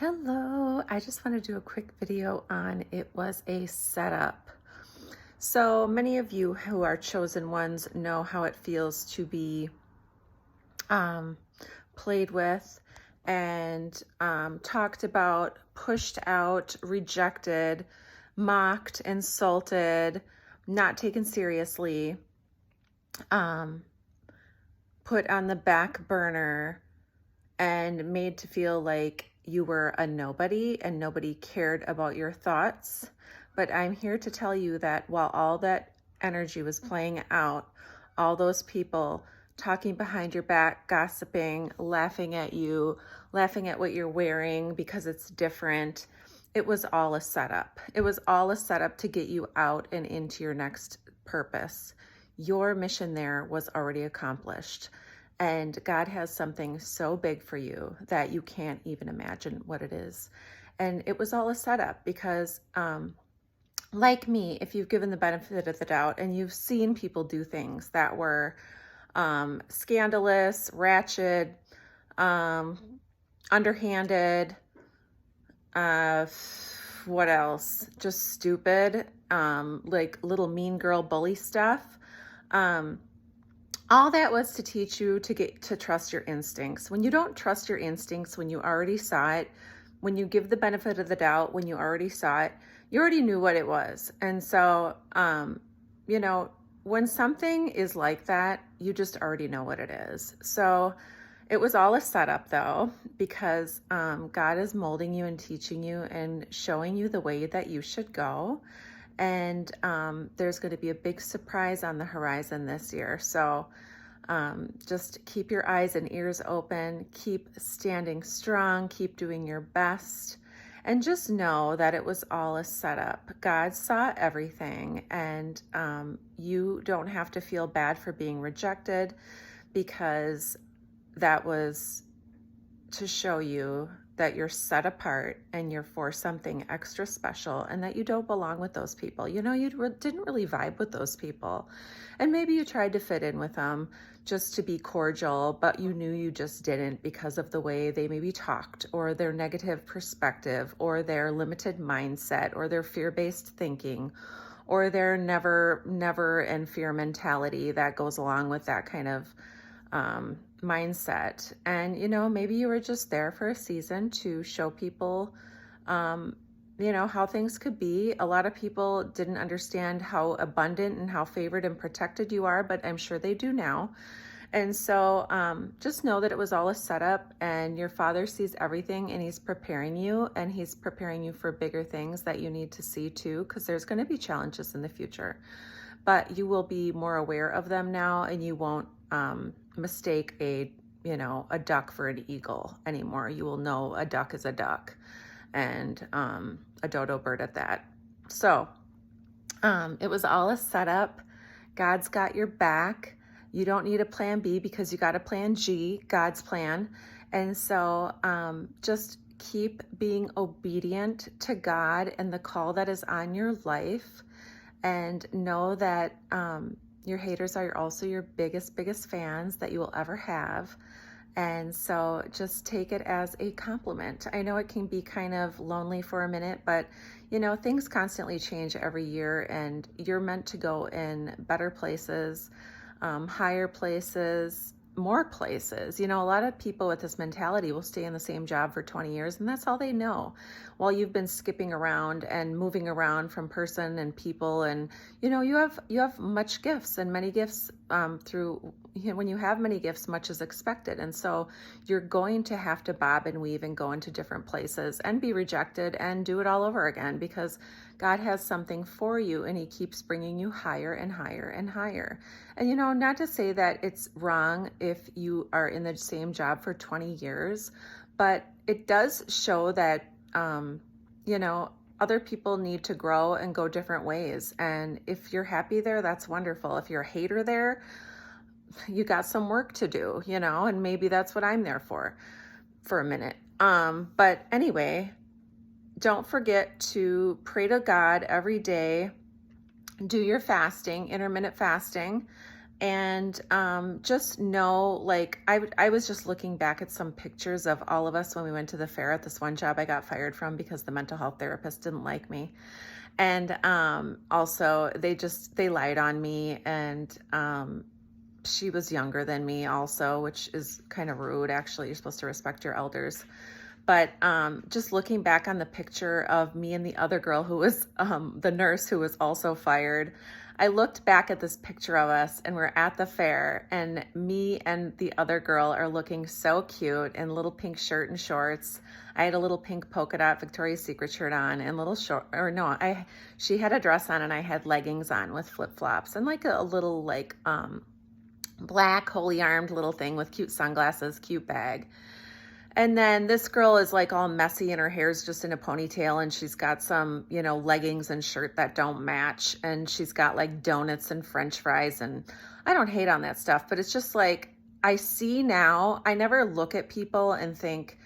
Hello, I just want to do a quick video on it was a setup. So many of you who are chosen ones know how it feels to be um, played with and talked about, pushed out, rejected, mocked, insulted, not taken seriously, um, put on the back burner, and made to feel like you were a nobody and nobody cared about your thoughts. But I'm here to tell you that while all that energy was playing out, all those people talking behind your back, gossiping, laughing at you, laughing at what you're wearing because it's different, it was all a setup. It was all a setup to get you out and into your next purpose. Your mission there was already accomplished. And God has something so big for you that you can't even imagine what it is. And it was all a setup because, like me, if you've given the benefit of the doubt and you've seen people do things that were scandalous, ratchet, underhanded, what else? Just stupid, like little mean girl bully stuff. All that was to teach you to get to trust your instincts. When you don't trust your instincts, when you already saw it, when you give the benefit of the doubt, when you already saw it, you already knew what it was. And so, when something is like that, you just already know what it is. So it was all a setup though, because God is molding you and teaching you and showing you the way that you should go. And there's going to be a big surprise on the horizon this year. So just keep your eyes and ears open, keep standing strong, keep doing your best, and just know that it was all a setup. God saw everything, and you don't have to feel bad for being rejected, because that was to show you that you're set apart and you're for something extra special, and that you don't belong with those people. You didn't really vibe with those people, and maybe you tried to fit in with them just to be cordial, but you knew you just didn't, because of the way they maybe talked, or their negative perspective, or their limited mindset, or their fear-based thinking, or their never and fear mentality that goes along with that kind of mindset. And, maybe you were just there for a season to show people, how things could be. A lot of people didn't understand how abundant and how favored and protected you are, but I'm sure they do now. And so just know that it was all a setup, and your Father sees everything, and he's preparing you, and he's preparing you for bigger things that you need to see too, because there's going to be challenges in the future, but you will be more aware of them now, and you won't mistake a duck for an eagle anymore. You will know a duck is a duck, and a dodo bird at that. So it was all a setup. God's got your back. You don't need a plan B, because you got a plan G, God's plan. And so just keep being obedient to God and the call that is on your life, and know that your haters are also your biggest fans that you will ever have. And so just take it as a compliment. I know it can be kind of lonely for a minute, but things constantly change every year, and you're meant to go in better places, higher places, more places. A lot of people with this mentality will stay in the same job for 20 years, and that's all they know, while you've been skipping around and moving around from person and people. And you have much gifts, and many gifts when you have many gifts, much is expected. And so you're going to have to bob and weave and go into different places and be rejected and do it all over again, because God has something for you, and he keeps bringing you higher and higher and higher. And not to say that it's wrong if you are in the same job for 20 years, but it does show that other people need to grow and go different ways. And if you're happy there, that's wonderful. If you're a hater there, you got some work to do, and maybe that's what I'm there for a minute. But anyway, don't forget to pray to God every day. Do your fasting, intermittent fasting, And just know, like, I was just looking back at some pictures of all of us when we went to the fair at this one job I got fired from because the mental health therapist didn't like me. And also, they lied on me. And she was younger than me also, which is kind of rude. Actually, you're supposed to respect your elders. But just looking back on the picture of me and the other girl who was the nurse who was also fired, I looked back at this picture of us and we're at the fair, and me and the other girl are looking so cute in little pink shirt and shorts. I had a little pink polka dot Victoria's Secret shirt on and little short, or no, she had a dress on and I had leggings on with flip flops and like a little like black holy armed little thing with cute sunglasses, cute bag. And then this girl is like all messy and her hair's just in a ponytail and she's got some, leggings and shirt that don't match. And she's got like donuts and French fries. And I don't hate on that stuff, but it's just like, I see now, I never look at people and think,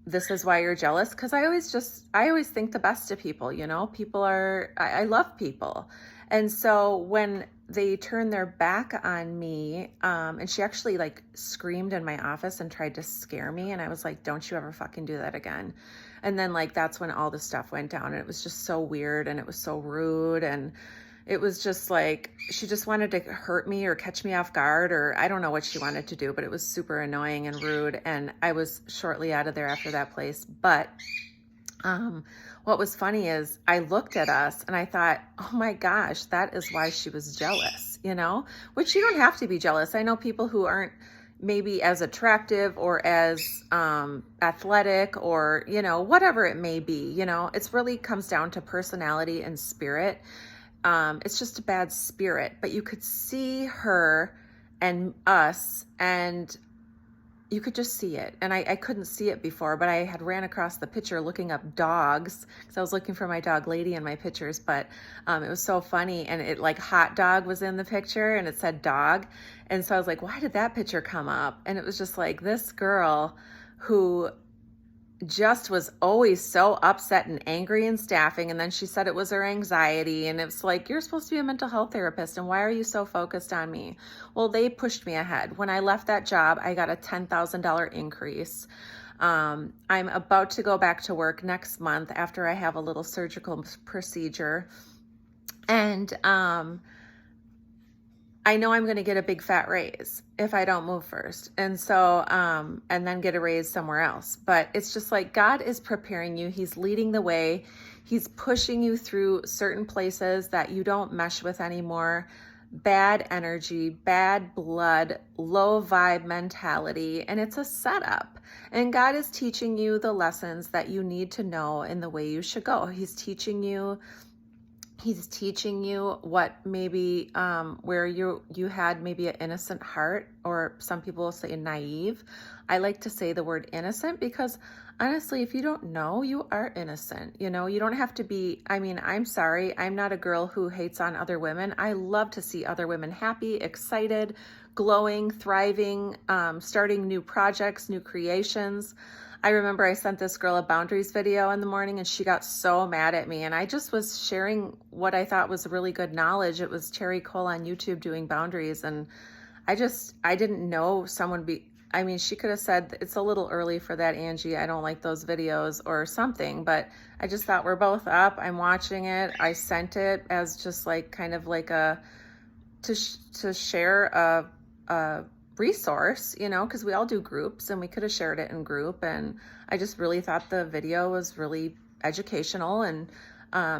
this is why you're jealous. Cause I always think the best of people, I love people. And so when they turned their back on me, and she actually like screamed in my office and tried to scare me. And I was like, don't you ever fucking do that again. And then like, that's when all the stuff went down and it was just so weird and it was so rude. And it was just like, she just wanted to hurt me or catch me off guard, or I don't know what she wanted to do, but it was super annoying and rude. And I was shortly out of there after that place. But what was funny is I looked at us and I thought, oh my gosh, that is why she was jealous, which you don't have to be jealous. I know people who aren't maybe as attractive or as athletic or, whatever it may be, it's really comes down to personality and spirit. It's just a bad spirit, but you could see her and us and you could just see it. And I couldn't see it before, but I had ran across the picture looking up dogs because I was looking for my dog Lady in my pictures, but it was so funny. And it like hot dog was in the picture and it said dog. And so I was like, why did that picture come up? And it was just like this girl who just was always so upset and angry in staffing. And then she said it was her anxiety. And it's like, you're supposed to be a mental health therapist. And why are you so focused on me? Well, they pushed me ahead. When I left that job, I got a $10,000 increase. I'm about to go back to work next month after I have a little surgical procedure. And, I know I'm going to get a big fat raise if I don't move first. And so, and then get a raise somewhere else. But it's just like God is preparing you. He's leading the way. He's pushing you through certain places that you don't mesh with anymore. Bad energy, bad blood, low vibe mentality. And it's a setup. And God is teaching you the lessons that you need to know in the way you should go. He's teaching you what maybe where you had maybe an innocent heart, or some people will say naive. I like to say the word innocent because honestly, if you don't know, you are innocent. You don't have to be, I'm sorry, I'm not a girl who hates on other women. I love to see other women happy, excited, glowing, thriving, starting new projects, new creations. I remember I sent this girl a boundaries video in the morning and she got so mad at me. And I just was sharing what I thought was really good knowledge. It was Cherry Cole on YouTube doing boundaries. And I didn't know she could have said, it's a little early for that, Angie. I don't like those videos or something, but I just thought we're both up. I'm watching it. I sent it as just like, kind of like to share a resource, because we all do groups and we could have shared it in group. And I just really thought the video was really educational. And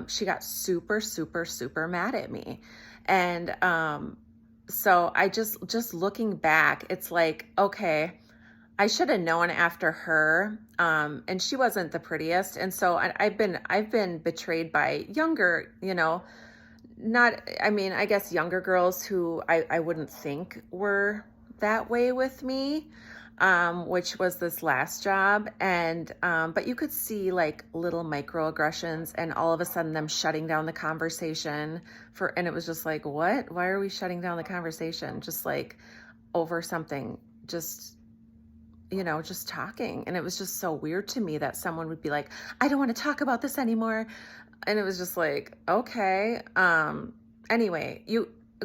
she got super, super, super mad at me. And so I just looking back, it's like, okay, I should have known after her. And she wasn't the prettiest. And so I've been betrayed by younger, I guess younger girls who I wouldn't think were that way with me, which was this last job. And but you could see like little microaggressions and all of a sudden them shutting down the conversation and it was just like, what? Why are we shutting down the conversation? Just like over something, just talking. And it was just so weird to me that someone would be like, I don't want to talk about this anymore. And it was just like, okay. Anyway,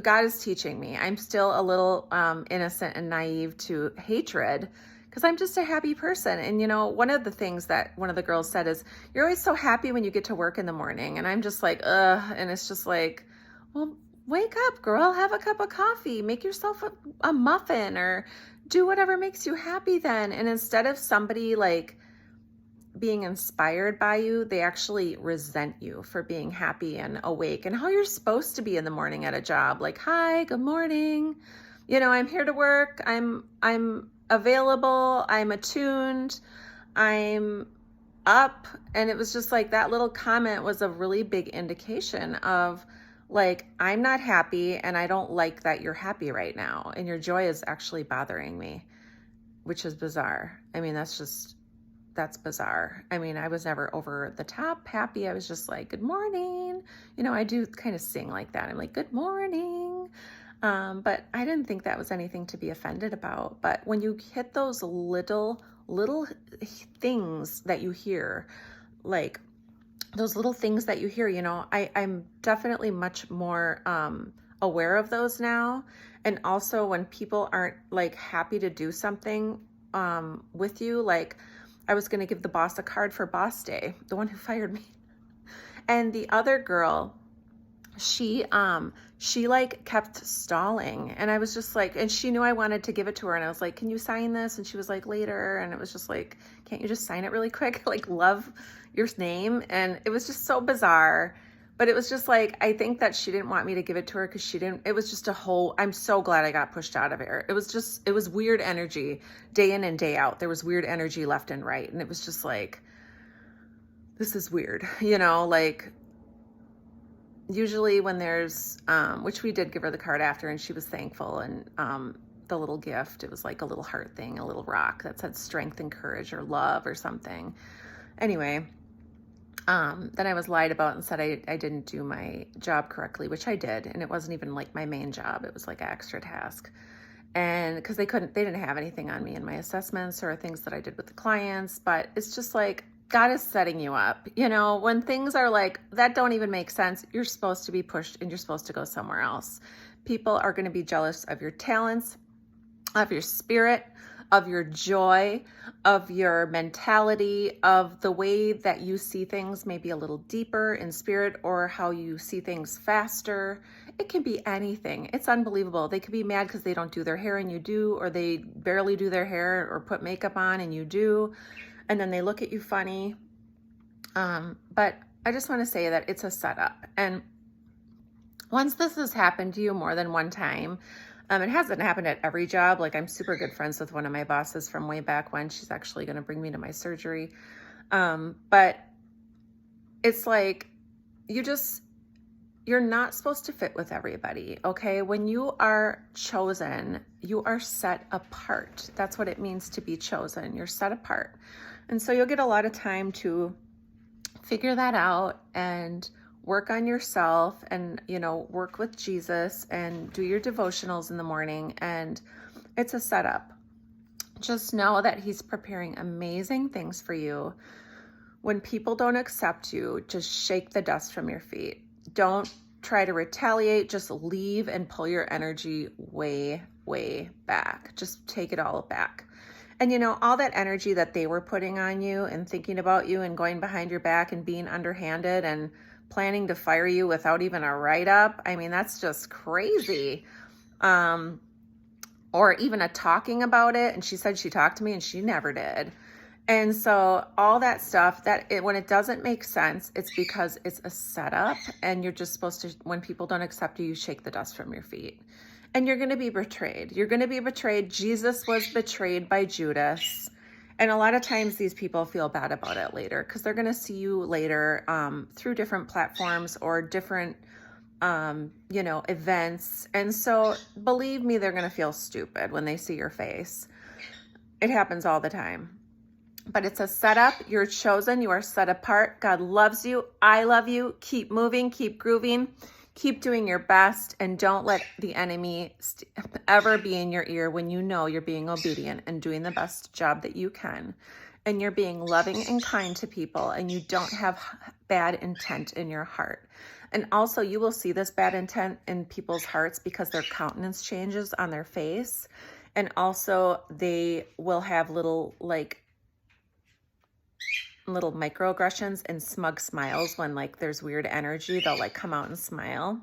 God is teaching me. I'm still a little innocent and naive to hatred because I'm just a happy person. And, one of the things that one of the girls said is, you're always so happy when you get to work in the morning. And I'm just like, ugh. And it's just like, well, wake up, girl, have a cup of coffee, make yourself a muffin, or do whatever makes you happy then. And instead of somebody like being inspired by you, they actually resent you for being happy and awake and how you're supposed to be in the morning at a job. Like, hi, good morning. I'm here to work. I'm available. I'm attuned. I'm up. And it was just like that little comment was a really big indication of like, I'm not happy and I don't like that you're happy right now. And your joy is actually bothering me, which is bizarre. I mean, that's bizarre. I mean, I was never over the top happy. I was just like, good morning. I do kind of sing like that. I'm like, good morning. But I didn't think that was anything to be offended about. But when you hit those little things that you hear, like those little things that you hear, I'm definitely much more aware of those now. And also when people aren't like happy to do something with you, like I was going to give the boss a card for Boss Day, the one who fired me. And the other girl, she like kept stalling, and I was just like, and she knew I wanted to give it to her, and I was like, can you sign this? And she was like, later. And it was just like, can't you just sign it really quick? Like, love your name. And it was just so bizarre. But it was just like, I think that she didn't want me to give it to her because it was just I'm so glad I got pushed out of it. It was weird energy day in and day out. There was weird energy left and right. And it was just like, this is weird, like usually when there's, which we did give her the card after and she was thankful. And the little gift, it was like a little heart thing, a little rock that said strength and courage or love or something. Anyway, then I was lied about and said I didn't do my job correctly, which I did. And it wasn't even like my main job. It was like an extra task. And because they didn't have anything on me in my assessments or things that I did with the clients, but it's just like, God is setting you up. When things are like, that don't even make sense, you're supposed to be pushed and you're supposed to go somewhere else. People are going to be jealous of your talents, of your spirit, of your joy, of your mentality, of the way that you see things maybe a little deeper in spirit, or how you see things faster. It can be anything. It's unbelievable. They could be mad because they don't do their hair and you do, or they barely do their hair or put makeup on and you do, and then they look at you funny. But I just want to say that it's a setup. And once this has happened to you more than one time, it hasn't happened at every job. Like, I'm super good friends with one of my bosses from way back when. She's actually going to bring me to my surgery. But it's like, you're not supposed to fit with everybody. Okay. When you are chosen, you are set apart. That's what it means to be chosen. You're set apart. And so you'll get a lot of time to figure that out and work on yourself and, work with Jesus and do your devotionals in the morning. And it's a setup. Just know that he's preparing amazing things for you. When people don't accept you, just shake the dust from your feet. Don't try to retaliate. Just leave and pull your energy way, way back. Just take it all back. And all that energy that they were putting on you and thinking about you and going behind your back and being underhanded and planning to fire you without even a write-up. I mean, that's just crazy. Or even a talking about it. And she said she talked to me and she never did. And so all that stuff when it doesn't make sense, it's because it's a setup, and you're just supposed to, when people don't accept you, you shake the dust from your feet. And you're going to be betrayed. You're going to be betrayed. Jesus was betrayed by Judas. And a lot of times these people feel bad about it later because they're going to see you later through different platforms or different, events. And so believe me, they're going to feel stupid when they see your face. It happens all the time. But it's a setup. You're chosen. You are set apart. God loves you. I love you. Keep moving. Keep grooving. Keep doing your best. And don't let the enemy ever be in your ear when you know you're being obedient and doing the best job that you can. And you're being loving and kind to people. And you don't have bad intent in your heart. And also, you will see this bad intent in people's hearts because their countenance changes on their face. And also, they will have little microaggressions and smug smiles when like there's weird energy. They'll like come out and smile.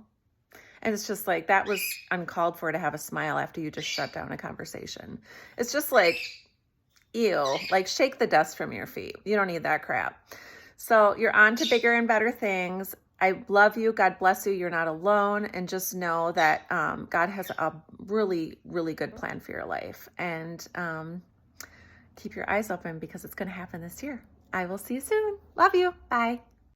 And it's just like, that was uncalled for to have a smile after you just shut down a conversation. It's just like, ew, like shake the dust from your feet. You don't need that crap. So you're on to bigger and better things. I love you. God bless you. You're not alone. And just know that God has a really, really good plan for your life. And keep your eyes open because it's going to happen this year. I will see you soon. Love you. Bye.